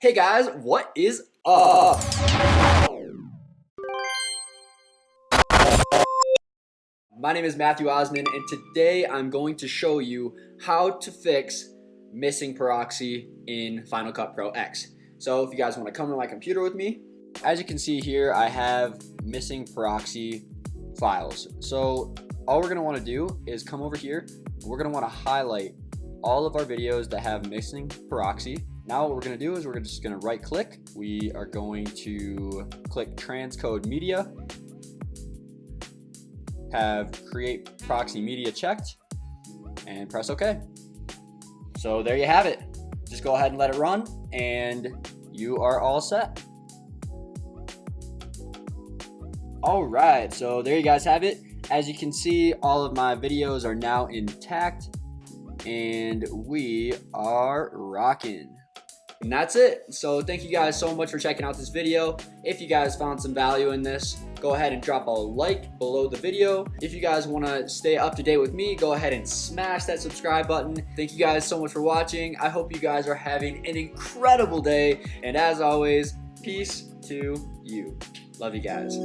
Hey guys, what is up? My name is Matthew Osman, and today I'm going to show you how to fix Missing Proxy in Final Cut Pro X. So if you guys want to come to my computer with me, as you can see here, I have Missing Proxy files. So all we're going to want to do is come over here. We're going to want to highlight all of our videos that have Missing Proxy. Now what we're going to do is we're just going to right click. We are going to click transcode media, have create proxy media checked, and press OK. So there you have it. Just go ahead and let it run and you are all set. Alright, so there you guys have it. As you can see, all of my videos are now intact and we are rocking. And that's it. So thank you guys so much for checking out this video. If you guys found some value in this, go ahead and drop a like below the video. If you guys want to stay up to date with me, go ahead and smash that subscribe button. Thank you guys so much for watching. I hope you guys are having an incredible day. And as always, peace to you. Love you guys.